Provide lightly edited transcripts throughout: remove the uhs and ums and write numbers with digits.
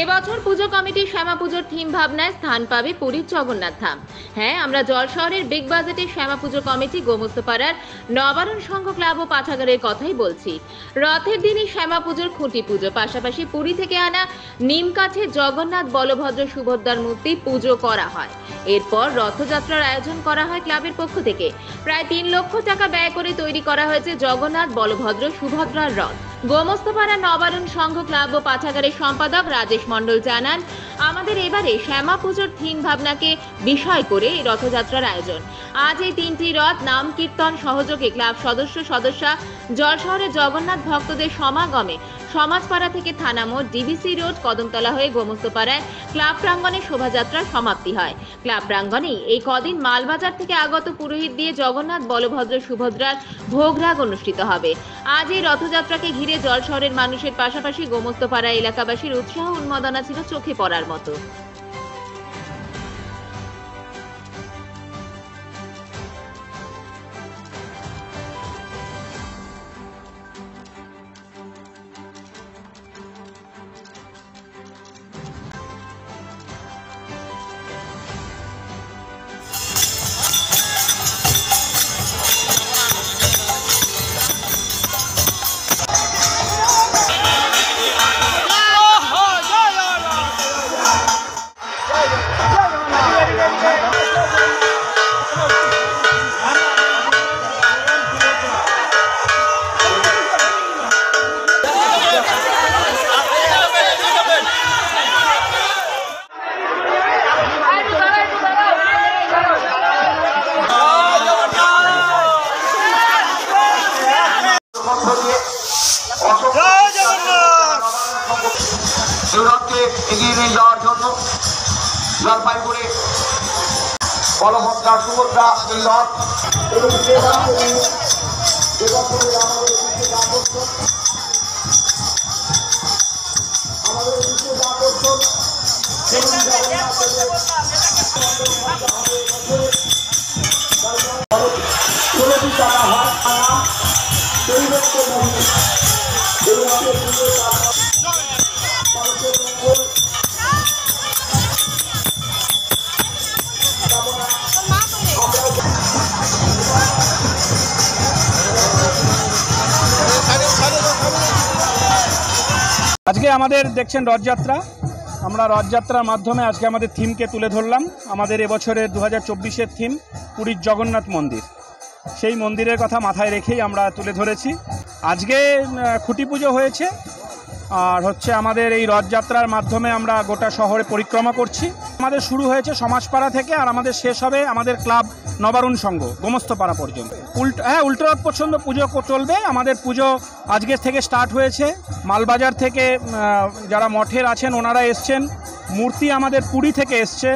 এবছর পুজো কমিটির শ্যামা পুজোর থিম ভাবনায় স্থান পাবে পুরীর জগন্নাথ ধাম। হ্যাঁ, আমরা জল শহরের বিগ বাজেটের শ্যামা পুজো কমিটি গোমস্তপাড়ার নবারণ সংঘ ক্লাব ও পাঠাগারের কথাই বলছি। রথের দিনই শ্যামা পুজোর খুঁটি পুজো, পাশাপাশি পুরী থেকে আনা নিম কাঠে জগন্নাথ বলভদ্র সুভদ্রার মূর্তি পুজো করা হয়। এরপর রথযাত্রার আয়োজন করা হয় ক্লাবের পক্ষ থেকে। প্রায় 3 লক্ষ টাকা ব্যয় করে তৈরি করা হয়েছে জগন্নাথ বলভদ্র সুভদ্রার রথ। গোমস্তপাড়া নবারণ সংঘ ক্লাব ও পাঠাগারের সম্পাদক রাজেশ মণ্ডল জানান, আমাদের এবারে শ্যামা পুজোর থিম ভাবনাকে বিষয় করে রথযাত্রার আয়োজন। আজ এই 3টি রথ নাম কীর্তন সহযোগে ক্লাব সদস্যা জল শহরে জগন্নাথ ভক্তদের সমাগমে সমাজপাড়া থেকে থানা মোড়, ডিবিসি রোড, কদমতলা হয়ে গোমস্তপাড়ায় ক্লাব প্রাঙ্গণে শোভাযাত্রার সমাপ্তি হয়। ক্লাব প্রাঙ্গণেই এই কদিন মালবাজার থেকে আগত পুরোহিত দিয়ে জগন্নাথ বলভদ্র সুভদ্রার ভোগরাগ অনুষ্ঠিত হবে। আজ এই রথযাত্রাকে ঘিরে জল শহরের মানুষের পাশাপাশি গোমস্তপাড়া এলাকাবাসীর উৎসাহ উন্মাদনা ছিল চোখে পড়ার মতো। রথকে এগিয়ে নিয়ে যাওয়ার জন্য জলপাইগুড়ি বলভদ্রা সুভদ্রা এই রথ আজকে আমাদের দেখছেন রথযাত্রা। আমরা রথযাত্রার মাধ্যমে আজকে আমাদের থিমকে তুলে ধরলাম। আমাদের এবছরের 2024-এর থিম পুরীর জগন্নাথ মন্দির। সেই মন্দিরের কথা মাথায় রেখেই আমরা তুলে ধরেছি। আজকে খুঁটি পুজো হয়েছে, আর আমাদের এই রথযাত্রার মাধ্যমে আমরা গোটা শহরে পরিক্রমা করছি। আমাদের শুরু হয়েছে সমাজপাড়া থেকে, আর আমাদের শেষ হবে আমাদের ক্লাব নবারণ সংঘ গোমস্তপাড়া পর্যন্ত। উল্টো রথ পর্যন্ত পুজো চলবে। আমাদের পুজো আজকে থেকে স্টার্ট হয়েছে। মালবাজার থেকে যারা মঠের আছেন ওনারা এসছেন, মূর্তি আমাদের পুরী থেকে এসছে।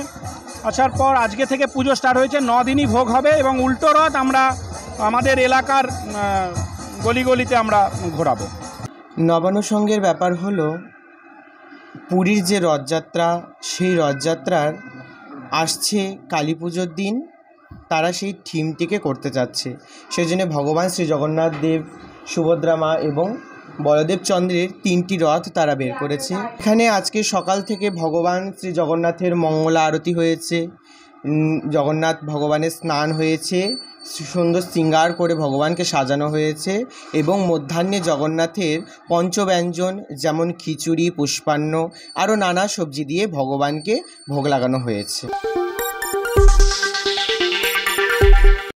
আসার পর আজকে থেকে পুজো স্টার্ট হয়েছে। 9 দিনই ভোগ হবে এবং উল্টো রথ আমরা আমাদের এলাকার গলিগলিতে আমরা ঘোরাবো। নবান্ন সংঘের ব্যাপার হলো পুরীর যে রথযাত্রা, সেই রথযাত্রার আসছে কালী পুজোর দিন তারা সেই থিমটিকে করতে চাচ্ছে। সেই জন্য ভগবান শ্রী জগন্নাথ দেব, সুভদ্রা মা এবং বলদেব চন্দ্রের 3টি রথ তারা বের করেছে। এখানে আজকে সকাল থেকে ভগবান শ্রী জগন্নাথের মঙ্গলা আরতি হয়েছে, জগন্নাথ ভগবানের স্নান হয়েছে, সুন্দর শৃঙ্গার করে ভগবানকে সাজানো হয়েছে এবং মধ্যাহ্নে জগন্নাথের পঞ্চব্যঞ্জন যেমন খিচুড়ি, পুষ্পান্ন আরও নানা সবজি দিয়ে ভগবানকে ভোগ লাগানো হয়েছে।